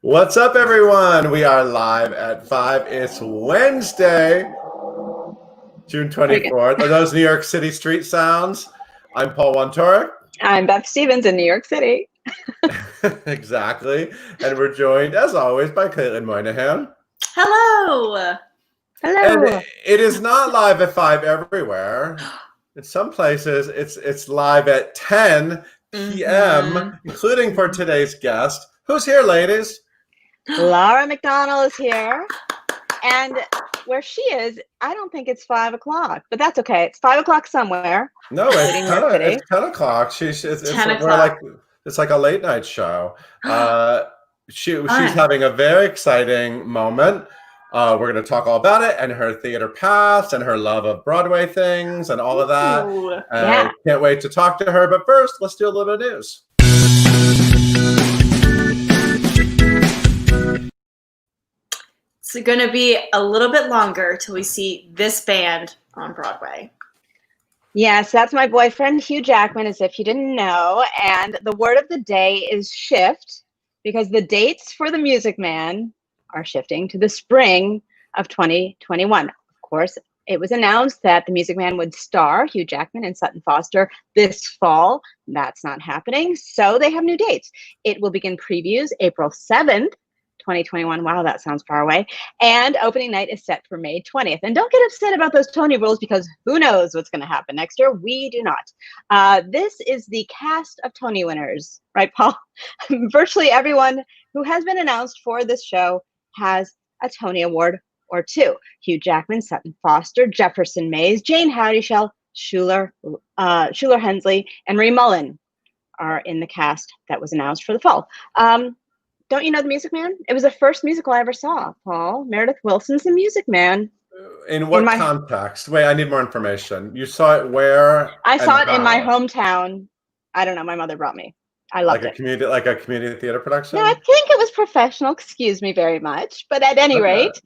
What's up, everyone? We are live at 5. It's Wednesday, June 24th. Are those New York City street sounds? I'm Paul Wontorek. I'm Beth Stevens in New York City. Exactly. And we're joined, as always, by Elayne Moynihan. Hello. Hello. And it is not live at 5 everywhere. In some places, it's live at 10 p.m., including for today's guest. Who's here, ladies? Lara McDonnell is here. And where she is, I don't think it's 5 o'clock, but that's okay. It's 5 o'clock somewhere. No, it's 10 o'clock. It's 10 o'clock. It's like a late night show. She's having a very exciting moment. We're going to talk all about it and her theater past and her love of Broadway things and all of that. Yeah. Can't wait to talk to her. But first, let's do a little bit of news. It's going to be a little bit longer till we see this band on Broadway. Yes, that's my boyfriend, Hugh Jackman, as if you didn't know. And the word of the day is shift, because the dates for The Music Man are shifting to the spring of 2021. Of course, it was announced that The Music Man would star Hugh Jackman and Sutton Foster this fall. That's not happening, so they have new dates. It will begin previews April 7th, 2021. Wow, that sounds far away. And opening night is set for May 20th. And don't get upset about those Tony rules, because who knows what's going to happen next year? We do not. This is the cast of Tony winners, right, Paul? Virtually everyone who has been announced for this show has a Tony Award or two. Hugh Jackman, Sutton Foster, Jefferson Mays, Jane Howdyshell, Shuler Hensley, and Marie Mullen are in the cast that was announced for the fall. Don't you know The Music Man? It was the first musical I ever saw, Paul. Meredith Willson's The Music Man. In what context? Wait, I need more information. You saw it where? I saw it in my hometown. I don't know. My mother brought me. I loved it. Like a community theater production? No, I think it was professional. Excuse me very much. But at any rate,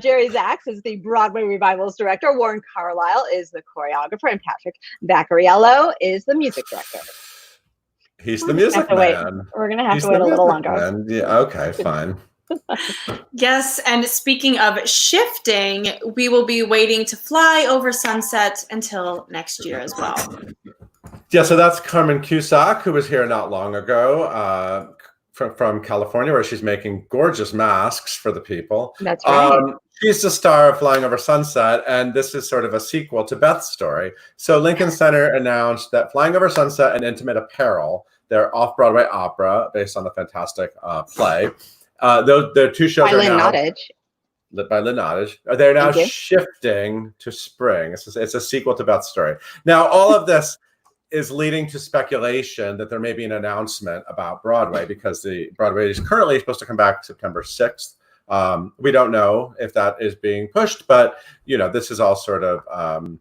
Jerry Zaks is the Broadway Revivals director. Warren Carlisle is the choreographer. And Patrick Vacariello is the music director. He's the music man. We're going to have to wait a little longer. Yeah, okay, fine. Yes, and speaking of shifting, we will be waiting to fly over sunset until next year as well. Yeah, so that's Carmen Cusack, who was here not long ago from California, where she's making gorgeous masks for the people. That's right. She's the star of Flying Over Sunset, and this is sort of a sequel to Beth's story. So Lincoln Center announced that Flying Over Sunset and Intimate Apparel, their off-Broadway opera based on the fantastic play. The two shows by Lynn Nottage. They're now shifting to spring. It's a sequel to Beth's story. Now, all of this is leading to speculation that there may be an announcement about Broadway, because the Broadway is currently supposed to come back September 6th. We don't know if that is being pushed, but this is all sort of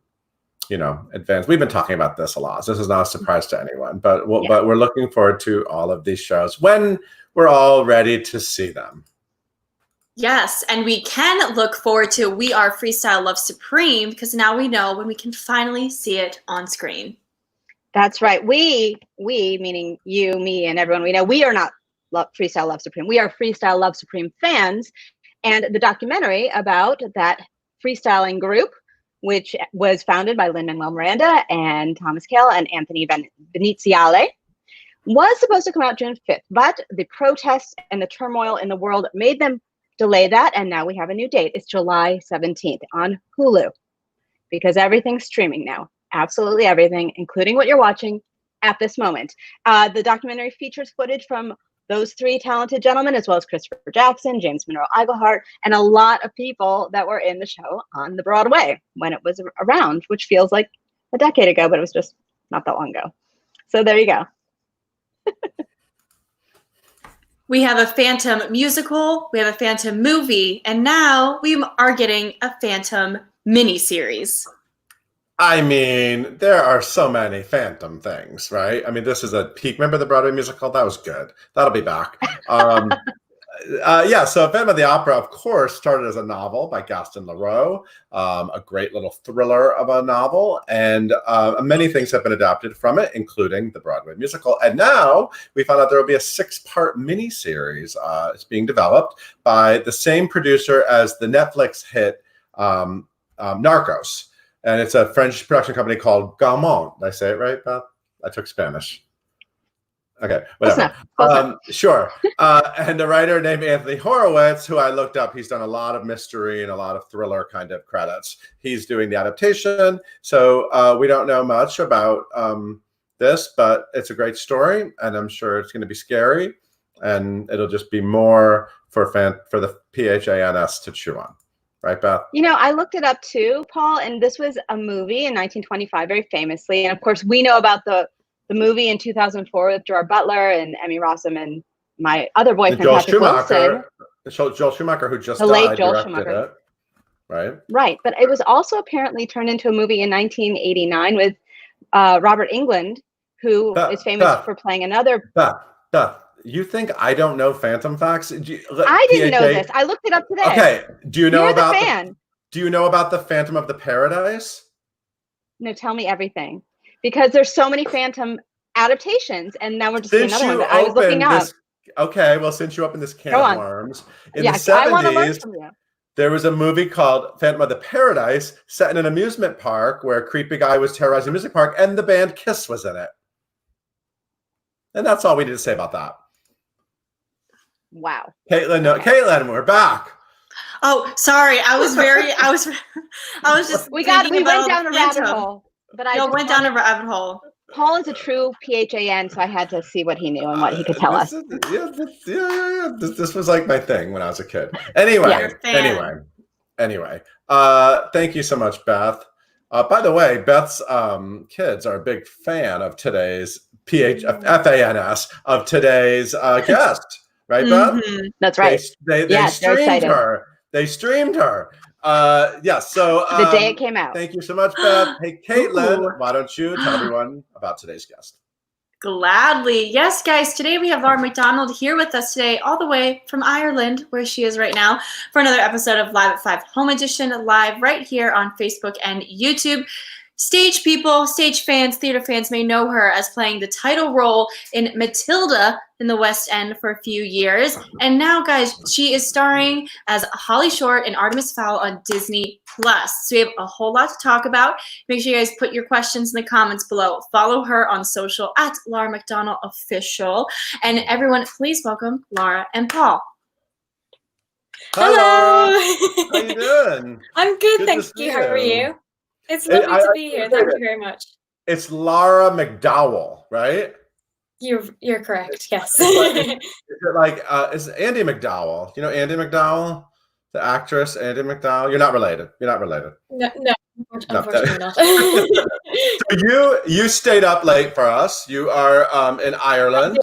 advanced. We've been talking about this a lot, so this is not a surprise to anyone. But we're looking forward to all of these shows when we're all ready to see them. Yes, and we can look forward to We Are Freestyle Love Supreme, because now we know when we can finally see it on screen. That's right. We meaning you, me, and everyone we know, we are not Freestyle Love Supreme. We are Freestyle Love Supreme fans. And the documentary about that freestyling group, which was founded by Lin-Manuel Miranda and Thomas Kail and Anthony Veneziale, was supposed to come out June 5th. But the protests and the turmoil in the world made them delay that. And now we have a new date. It's July 17th on Hulu, because everything's streaming now. Absolutely everything, including what you're watching at this moment. The documentary features footage from those three talented gentlemen, as well as Christopher Jackson, James Monroe Iglehart, and a lot of people that were in the show on the Broadway when it was around, which feels like a decade ago, but it was just not that long ago. So there you go. We have a Phantom musical, we have a Phantom movie, and now we are getting a Phantom miniseries. I mean, there are so many Phantom things, right? I mean, this is a peak. Remember the Broadway musical? That was good. That'll be back. Yeah, so Phantom of the Opera, of course, started as a novel by Gaston Leroux, a great little thriller of a novel, and many things have been adapted from it, including the Broadway musical. And now we found out there will be a 6-part miniseries. It's being developed by the same producer as the Netflix hit Narcos, and it's a French production company called Gaumont. Did I say it right, Beth? I took Spanish. Okay, whatever. Sure. And a writer named Anthony Horowitz, who I looked up, he's done a lot of mystery and a lot of thriller kind of credits. He's doing the adaptation. So we don't know much about this, but it's a great story. And I'm sure it's going to be scary. And it'll just be more for the PHANS to chew on. Right, Beth? You know, I looked it up too, Paul, and this was a movie in 1925, very famously. And of course, we know about the movie in 2004 with Gerard Butler and Emmy Rossum and my other boyfriend, Patrick Wilson. Joel Schumacher, who just the died, late Joel Schumacher. It, right? Right. But it was also apparently turned into a movie in 1989 with Robert Englund, who is famous for playing another. Beth, you think I don't know Phantom facts? I didn't know this. I looked it up today. Okay. Do you know You're about the fan. Do you know about the Phantom of the Paradise? No, tell me everything. Because there's so many Phantom adaptations, and now we're just doing another one that I was looking up. Okay, well, since you opened this can of worms, in the 70s, I want to learn from you. There was a movie called Phantom of the Paradise set in an amusement park where a creepy guy was terrorizing the amusement park, and the band Kiss was in it. And that's all we need to say about that. Wow. Caitlin, we're back. Oh, sorry. I was just we went down a rabbit hole. But I went down a rabbit hole. Paul is a true PHAN, so I had to see what he knew and what he could tell us. This was like my thing when I was a kid. Anyway. Thank you so much, Beth. By the way, Beth's kids are a big fan of today's FANS, of today's guest, right, Beth? That's right. They streamed her. They streamed her. So the day it came out. Thank you so much, Beth. Hey, Caitlin, why don't you tell everyone about today's guest? Gladly. Yes, guys, today we have Lara McDonnell here with us today, all the way from Ireland, where she is right now, for another episode of Live at 5 Home Edition, live right here on Facebook and YouTube. Stage people, stage fans, theater fans may know her as playing the title role in Matilda in the West End for a few years. And now, guys, she is starring as Holly Short in ARTEMIS FOWL on Disney+. So we have a whole lot to talk about. Make sure you guys put your questions in the comments below. Follow her on social at Lara McDonnell Official. And everyone, please welcome Lara and Paul. Hello. How you doing? I'm good, thank you. How are you? It's lovely to be here. Thank you very much. It's Lara McDowell, right? You're correct. Yes. Is Andy McDowell? You know Andy McDowell, the actress Andy McDowell? You're not related. You're not related. No, unfortunately not. So you stayed up late for us. You are in Ireland.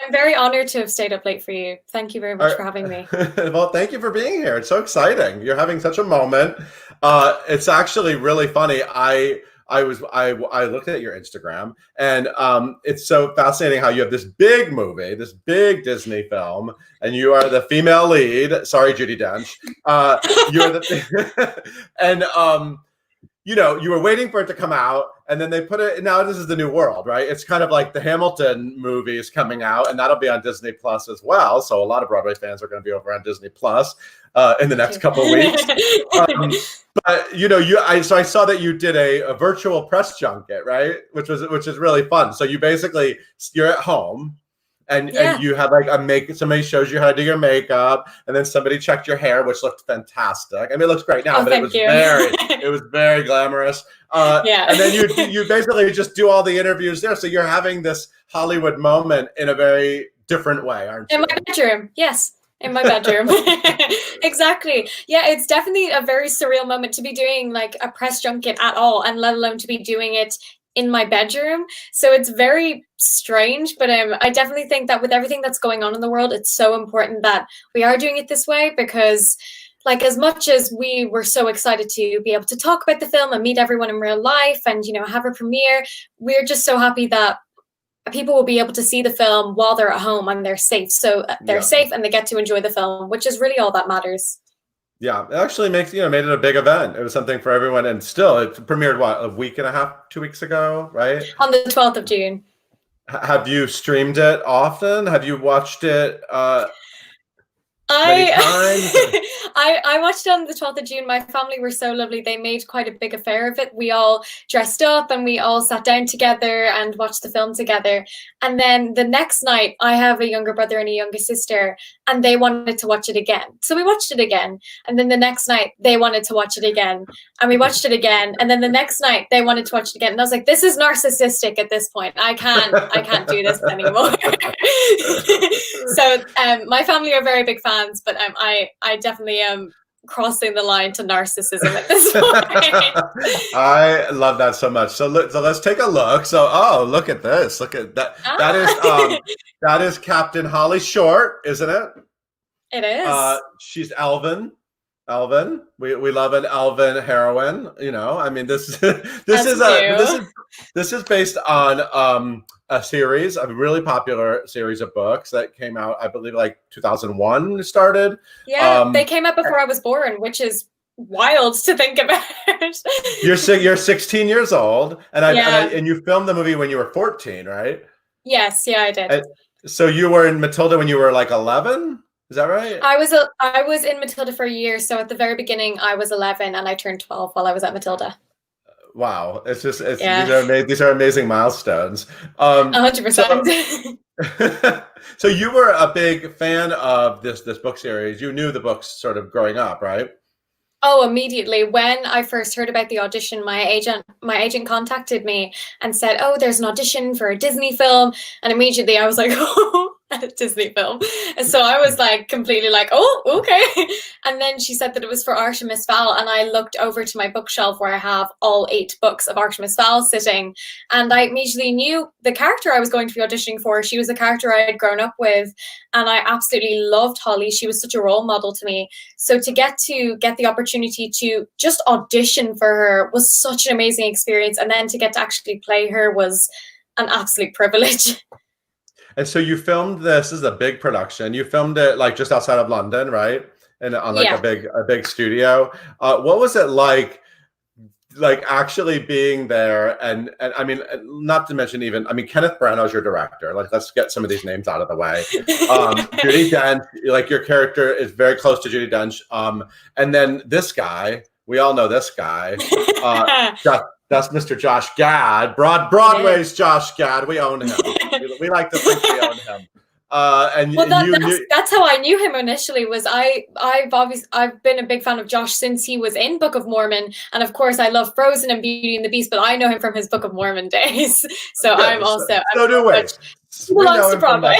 I'm very honored to have stayed up late for you. Thank you very much for having me. Well, thank you for being here. It's so exciting. You're having such a moment. It's actually really funny. I looked at your Instagram, and it's so fascinating how you have this big movie, this big Disney film, and you are the female lead. Sorry, Judi Dench. You're the and you were waiting for it to come out, and then they put it. Now this is the new world, right? It's kind of like the Hamilton movie is coming out, and that'll be on Disney Plus as well. So a lot of Broadway fans are going to be over on Disney Plus in the next couple of weeks. But I saw that you did a virtual press junket, right? Which is really fun. So you're at home. And you had somebody shows you how to do your makeup, and then somebody checked your hair, which looked fantastic. I mean, it looks great now, but it was very glamorous. And then you basically just do all the interviews there. So you're having this Hollywood moment in a very different way, aren't you? In my bedroom, yes. In my bedroom. Exactly. Yeah, it's definitely a very surreal moment to be doing like a press junket at all, and let alone to be doing it in my bedroom. So it's very strange, but I definitely think that with everything that's going on in the world, it's so important that we are doing it this way, because like as much as we were so excited to be able to talk about the film and meet everyone in real life and have a premiere, we're just so happy that people will be able to see the film while they're at home and they're safe. So they're safe and they get to enjoy the film, which is really all that matters. Yeah, it actually made it a big event. It was something for everyone, and still, it premiered a week and a half, 2 weeks ago, right? On the 12th of June. Have you streamed it often? Have you watched it I watched it on the 12th of June. My family were so lovely. They made quite a big affair of it. We all dressed up and we all sat down together and watched the film together. And then the next night, I have a younger brother and a younger sister, and they wanted to watch it again. So we watched it again. And then the next night, they wanted to watch it again. And we watched it again. And then the next night, they wanted to watch it again. And I was like, this is narcissistic at this point. I can't do this anymore. So my family are very big fans, but I definitely am crossing the line to narcissism at this point. I love that so much. So let's take a look. So look at this. Look at that. That is Captain Holly Short, isn't it? It is. She's Elven. We love an Elven heroine. I mean, this is based on a series, a really popular series of books that came out, I believe, like 2001 started. Yeah, they came out before I was born, which is wild to think about. You're 16 years old, and you filmed the movie when you were 14, right? Yes, yeah, I did. And so you were in Matilda when you were like 11? Is that right? I was in Matilda for a year. So at the very beginning, I was 11 and I turned 12 while I was at Matilda. Wow, these are amazing milestones. 100%. So you were a big fan of this book series. You knew the books sort of growing up, right? Oh, immediately. When I first heard about the audition, my agent contacted me and said, "Oh, there's an audition for a Disney film," and immediately I was like, "Oh." A Disney film. And so I was like completely like, oh, okay. And then she said that it was for ARTEMIS FOWL, and I looked over to my bookshelf where I have all 8 books of ARTEMIS FOWL sitting, and I immediately knew the character I was going to be auditioning for. She was a character I had grown up with, and I absolutely loved Holly. She was such a role model to me. So to get the opportunity to just audition for her was such an amazing experience, and then to get to actually play her was an absolute privilege. And so you filmed this is a big production. You filmed it like just outside of London, right? And on like a big studio. What was it like actually being there? And I mean, not to mention Kenneth Branagh's your director. Like, let's get some of these names out of the way. Judi Dench, like your character is very close to Judi Dench. And then this guy, we all know this guy. That's Mr. Josh Gad, Broadway's Josh Gad. We own him. We like to think we own him. That's how I knew him initially. Was I've been a big fan of Josh since he was in Book of Mormon, and of course I love Frozen and Beauty and the Beast, but I know him from his Book of Mormon days. So yeah, I'm also so do we. He belongs to Broadway.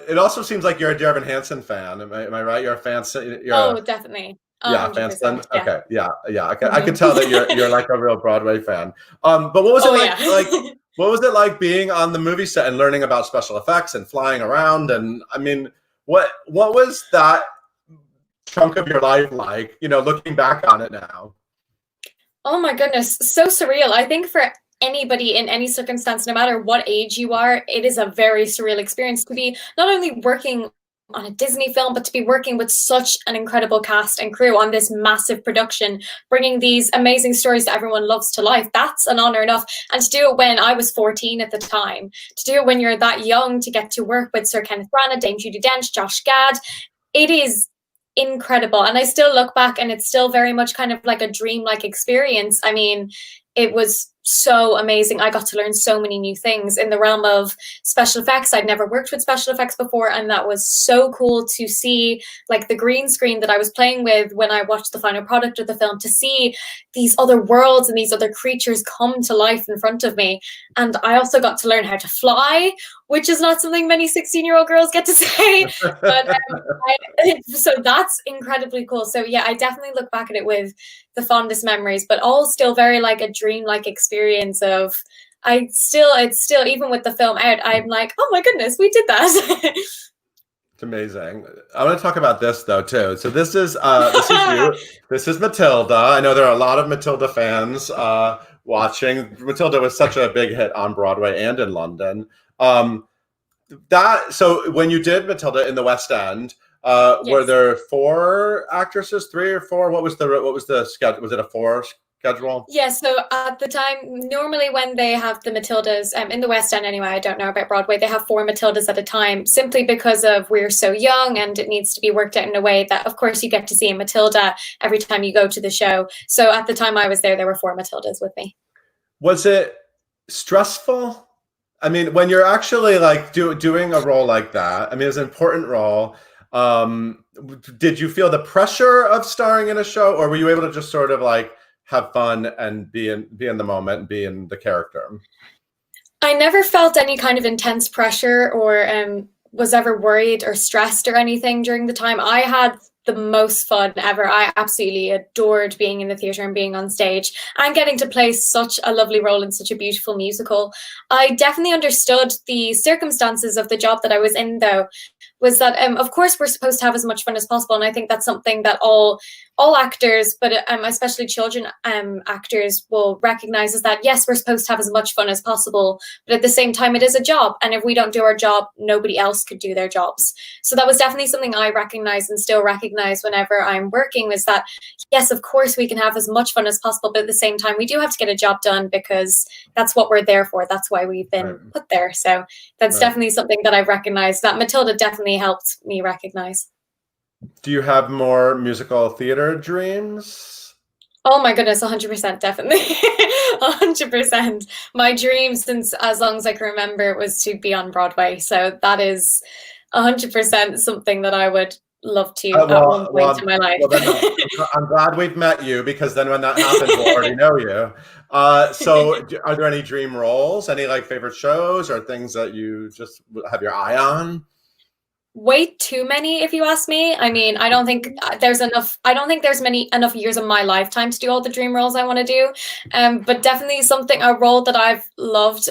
It also seems like you're a Dear Evan Hansen fan. Am I right? You're a fan. Definitely. Yeah, Fanston. Okay, yeah. I could tell that you're like a real Broadway fan. But what was it like? What was it like being on the movie set and learning about special effects and flying around? And I mean, what was that chunk of your life like? Looking back on it now. Oh my goodness, so surreal. I think for anybody in any circumstance, no matter what age you are, it is a very surreal experience to be not only working on a Disney film, but to be working with such an incredible cast and crew on this massive production, bringing these amazing stories that everyone loves to life. That's an honor enough. And to do it when I was 14 at the time, to do it when you're that young, to get to work with Sir Kenneth Branagh, Dame Judi Dench, Josh Gad, it is incredible. And I still look back and it's still very much kind of like a dream-like experience. I mean, it was so amazing. I got to learn so many new things in the realm of special effects. I'd never worked with special effects before, and that was so cool to see, like the green screen that I was playing with when I watched the final product of the film, to see these other worlds and these other creatures come to life in front of me. And I also got to learn how to fly, which is not something many 16-year-old girls get to say. But so that's incredibly cool. So yeah, I definitely look back at it with the fondest memories, but all still very like a dream-like experience of, it's still, even with the film out, I'm like, oh my goodness, we did that. It's amazing. I want to talk about this though too. So this is you. This is Matilda. I know there are a lot of Matilda fans. watching. Matilda was such a big hit on Broadway and in London. So when you did Matilda in the West End, were there 4 actresses, 3 or 4? What was the schedule? Was it a 4 schedule? Yeah, so at the time, normally when they have the Matildas, in the West End anyway, I don't know about Broadway, they have 4 Matildas at a time, simply because of we're so young and it needs to be worked out in a way that, of course, you get to see a Matilda every time you go to the show. So at the time I was there were 4 Matildas with me. Was it stressful? I mean, when you're actually like doing a role like that, I mean, it's an important role. Did you feel the pressure of starring in a show, or were you able to just sort of like have fun and be in the moment and be in the character? I never felt any kind of intense pressure or was ever worried or stressed or anything during the time. I had the most fun ever. I absolutely adored being in the theatre and being on stage and getting to play such a lovely role in such a beautiful musical. I definitely understood the circumstances of the job that I was in, though, was that of course we're supposed to have as much fun as possible, and I think that's something that all actors, but especially children actors, will recognize, is that yes, we're supposed to have as much fun as possible, but at the same time it is a job, and if we don't do our job, nobody else could do their jobs. So that was definitely something I recognize and still recognize whenever I'm working, is that yes, of course we can have as much fun as possible, but at the same time we do have to get a job done, because that's what we're there for, that's why we've been put there. So that's definitely something that I've recognized, that Matilda definitely helped me recognize. Do you have more musical theater dreams? Oh my goodness, 100%, definitely. 100%. My dream since as long as I can remember was to be on Broadway. So that is 100% something that I would love to at one point in my life. I'm glad we've met you, because then when that happens, we'll already know you. So are there any dream roles, any like favorite shows or things that you just have your eye on? Way too many, if you ask me. I mean, I don't think there's enough. I don't think there's enough years of my lifetime to do all the dream roles I want to do. But definitely a role that I've loved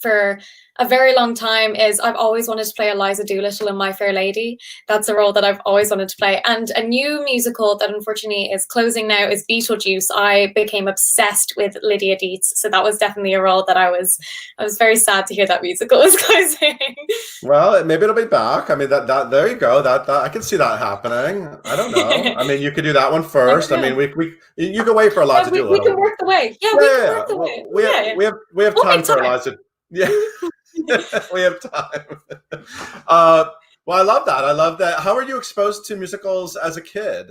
for a very long time is I've always wanted to play Eliza Doolittle in My Fair Lady. That's a role that I've always wanted to play. And a new musical that unfortunately is closing now is Beetlejuice. I became obsessed with Lydia Dietz. So that was definitely a role that I was very sad to hear that musical is closing. Well, maybe it'll be back. I mean, that there you go. That I can see that happening. I don't know. I mean, you could do that one first. I mean, you can wait for Eliza Doolittle. We can work the way. Yeah, we can work the way. We have time for Eliza. Yeah. We have time. Well, I love that. I love that. How were you exposed to musicals as a kid?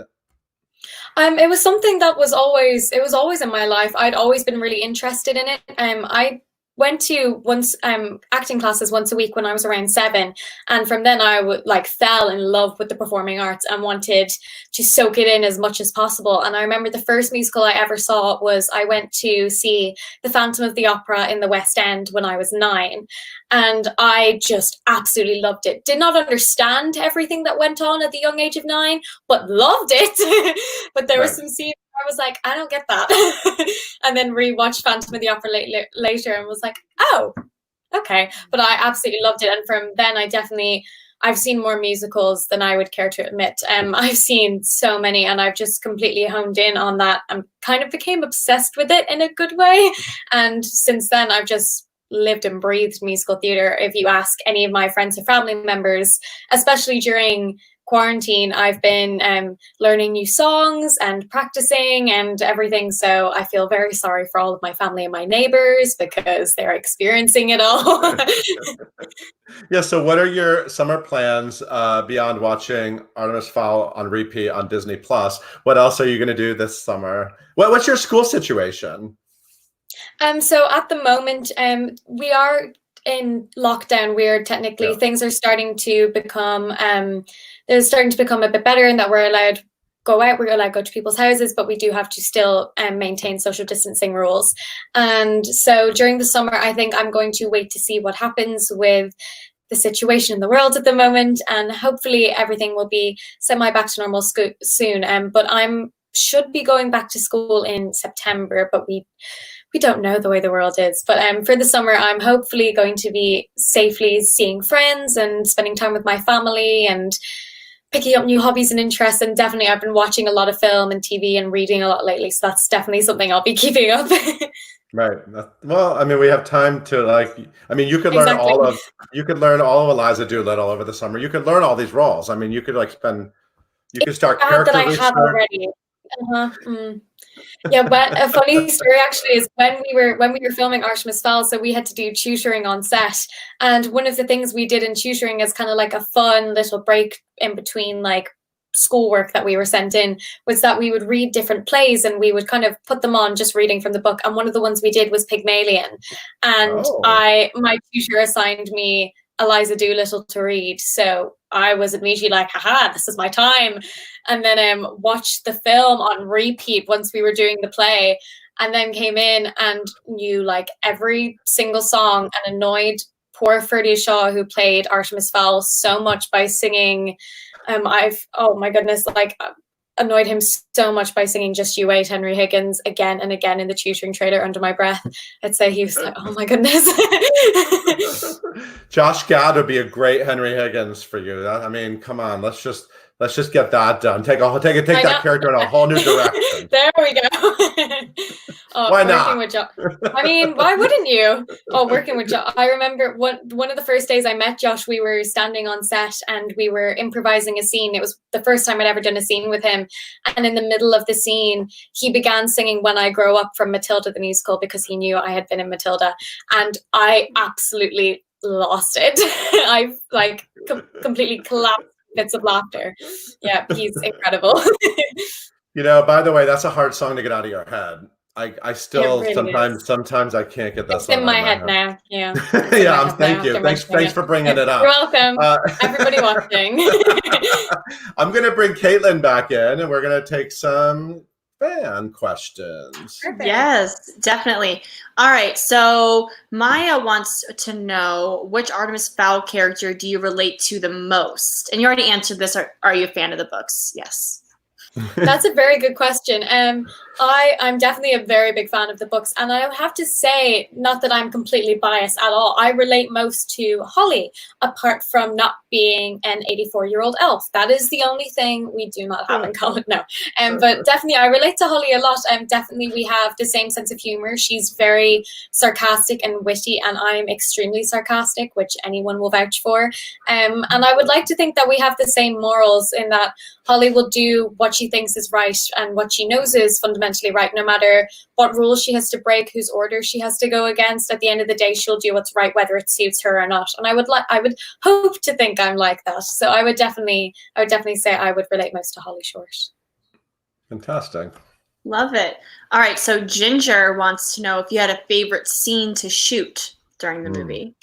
It was something that was always in my life. I'd always been really interested in it. I went to acting classes once a week when I was around 7, and from then I fell in love with the performing arts and wanted to soak it in as much as possible. And I remember the first musical I ever saw was I went to see The Phantom of the Opera in the West End when I was 9, and I just absolutely loved it. Did not understand everything that went on at the young age of 9, but loved it. But there were some scenes I was like, I don't get that. And then rewatched Phantom of the Opera later and was like, oh, okay. But I absolutely loved it. And from then I've seen more musicals than I would care to admit. I've seen so many, and I've just completely honed in on that and kind of became obsessed with it in a good way. And since then, I've just lived and breathed musical theatre. If you ask any of my friends or family members, especially during quarantine, I've been learning new songs and practicing and everything. So I feel very sorry for all of my family and my neighbors, because they're experiencing it all. Yeah. So what are your summer plans beyond watching Artemis Fowl on repeat on Disney Plus? What else are you going to do this summer? What's your school situation? So at the moment, we are in lockdown. We're technically things are starting to become they're starting to become a bit better, in that we're allowed to go out, we're allowed to go to people's houses, but we do have to still maintain social distancing rules. And so during the summer, I think I'm going to wait to see what happens with the situation in the world at the moment, and hopefully everything will be semi back to normal soon. But should be going back to school in September, but we don't know the way the world is. But for the summer, I'm hopefully going to be safely seeing friends and spending time with my family and picking up new hobbies and interests. And definitely I've been watching a lot of film and TV and reading a lot lately. So that's definitely something I'll be keeping up. Right. Well, I mean, we have time to like. I mean, you could learn Exactly. you could learn all of Eliza Doolittle over the summer. You could learn all these roles. I mean, you could like spend. You could start Bad that character I research. have already. Yeah, but a funny story actually is when we were filming Artemis Fowl, so we had to do tutoring on set, and one of the things we did in tutoring is kind of like a fun little break in between like schoolwork that we were sent in, was that we would read different plays and we would kind of put them on just reading from the book. And one of the ones we did was Pygmalion, and my tutor assigned me Eliza Doolittle to read, so I was immediately like, haha, this is my time. And then watched the film on repeat once we were doing the play, and then came in and knew like every single song and annoyed poor Ferdia Shaw, who played Artemis Fowl, so much by singing. Oh my goodness, like annoyed him so much by singing Just You Wait, Henry Higgins, again and again in the tutoring trailer under my breath. I'd say he was like, oh my goodness. Josh Gad would be a great Henry Higgins for you. I mean, come on, let's just get that done. Take that character in a whole new direction. There we go. Why not? I mean, why wouldn't you? Oh, working with Josh. I remember one of the first days I met Josh, we were standing on set and we were improvising a scene. It was the first time I'd ever done a scene with him. And in the middle of the scene, he began singing When I Grow Up from Matilda the musical, because he knew I had been in Matilda. And I absolutely lost it. I like completely collapsed. Bits of laughter. Yeah, he's incredible. You know, by the way, that's a hard song to get out of your head. I still really sometimes I can't get that it's song in my head now. Yeah. Yeah, thank you. Thanks for bringing it up. You're welcome. Everybody watching. I'm going to bring Caitlin back in, and we're going to take some fan questions. Perfect. Yes, definitely. All right, so Maya wants to know, which Artemis Fowl character do you relate to the most? And you already answered this. Are you a fan of the books? Yes. That's a very good question. I'm definitely a very big fan of the books, and I have to say, not that I'm completely biased at all, I relate most to Holly, apart from not being an 84-year-old elf. That is the only thing we do not have in common. No, but definitely I relate to Holly a lot. Definitely we have the same sense of humor. She's very sarcastic and witty, and I'm extremely sarcastic, which anyone will vouch for. And I would like to think that we have the same morals, in that Holly will do what she thinks is right and what she knows is fundamentally right, no matter what rules she has to break, whose orders she has to go against. At the end of the day, she'll do what's right, whether it suits her or not. And I would hope to think I'm like that. So I would definitely say I would relate most to Holly Short. Fantastic. Love it. All right, so Ginger wants to know if you had a favorite scene to shoot during the movie.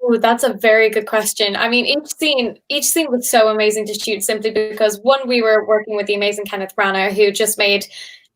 Oh, that's a very good question. I mean, each scene was so amazing to shoot, simply because, one, we were working with the amazing Kenneth Branagh, who just made,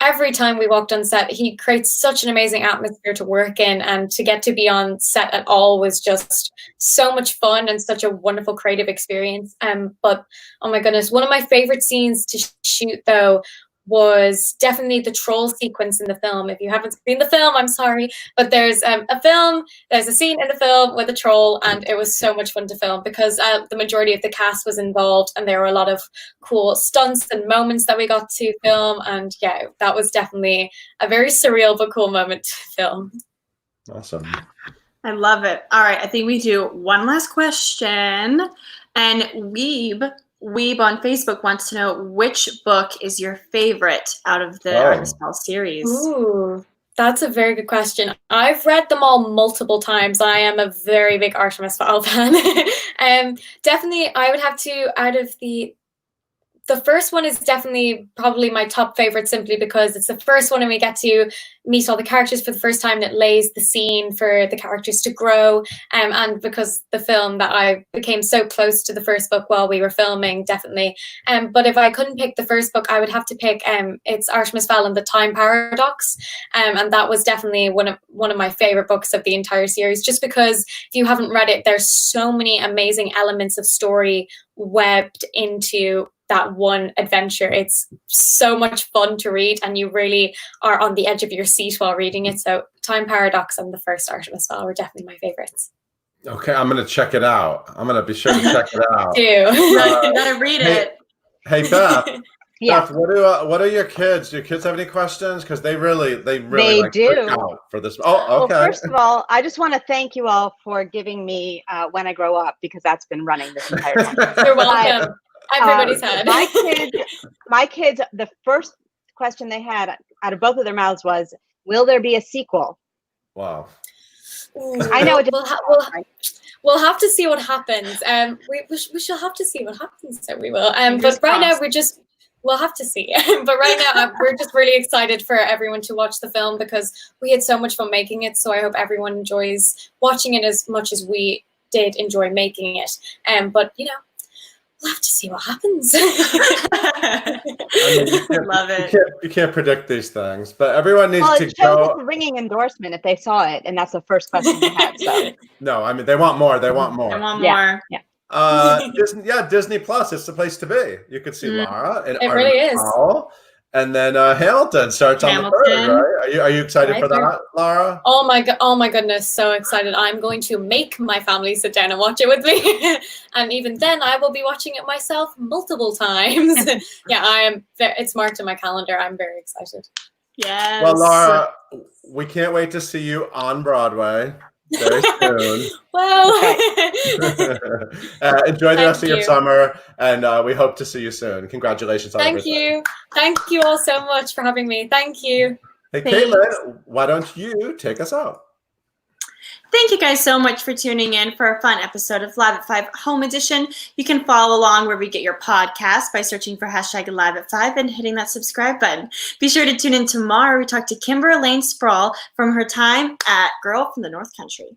every time we walked on set, he creates such an amazing atmosphere to work in, and to get to be on set at all was just so much fun and such a wonderful creative experience. But oh my goodness, one of my favorite scenes to shoot though was definitely the troll sequence in the film. If you haven't seen the film, I'm sorry, but there's a scene in the film with a troll, and it was so much fun to film because the majority of the cast was involved, and there were a lot of cool stunts and moments that we got to film, and yeah, that was definitely a very surreal but cool moment to film. Awesome. I love it. All right, I think we do one last question, and Weeb on Facebook wants to know, which book is your favorite out of the Artemis Fowl series? Ooh, that's a very good question. I've read them all multiple times. I am a very big Artemis Fowl fan. Definitely, I would have to, out of the first one is definitely probably my top favorite, simply because it's the first one and we get to meet all the characters for the first time, and it lays the scene for the characters to grow. And because the film, that I became so close to the first book while we were filming, definitely. But if I couldn't pick the first book, I would have to pick it's Artemis Fowl and the Time Paradox. And that was definitely one of my favorite books of the entire series, just because if you haven't read it, there's so many amazing elements of story webbed into that one adventure. It's so much fun to read, and you really are on the edge of your seat while reading it. So Time Paradox and the first Artemis Fowl were definitely my favorites. Okay, I'm going to check it out. I'm going to be sure to check it out. You gotta read it. Hey, Beth, Yeah, Beth, what are your kids? Do your kids have any questions? Because they really they like do. freak out for this. Oh, Well, okay. first of all, I just want to thank you all for giving me When I Grow Up, because that's been running this entire time. You're welcome. Everybody's had. My kids, the first question they had out of both of their mouths was, "Will there be a sequel?" Wow. Ooh, I know it. we'll have to see what happens. We shall have to see what happens. So we will. Fingers But right now crossed. we'll have to see. But right now we're just really excited for everyone to watch the film because we had so much fun making it. So I hope everyone enjoys watching it as much as we did enjoy making it. But you know, we'll have to see what happens. I mean, Love it. You can't predict these things, but everyone needs Well, to it shows go. it's a ringing endorsement if they saw it, and that's the first question they had. So No, I mean they want more. They want I more. want yeah, more. Disney Plus. It's the place to be. You could see Lara and It really is. Fowl, and then Hamilton starts on the 3rd, right? Are you excited Right for there. that, Lara? Oh my goodness, so excited. I'm going to make my family sit down and watch it with me. And even then I will be watching it myself multiple times. Yeah, I am. It's marked in my calendar. I'm very excited. Yes. Well, Lara, we can't wait to see you on Broadway very soon. Well, Enjoy the rest of your you. summer, and we hope to see you soon. Congratulations on Thank everything. you. Thank you all so much for having me. Thank you. Hey, Thanks. Caitlin, why don't you take us out? Thank you guys so much for tuning in for a fun episode of Live at 5 Home Edition. You can follow along where we get your podcast by searching for #Live at 5 and hitting that subscribe button. Be sure to tune in tomorrow. We talk to Kimber, Elayne, Sprawl from her time at Girl from the North Country.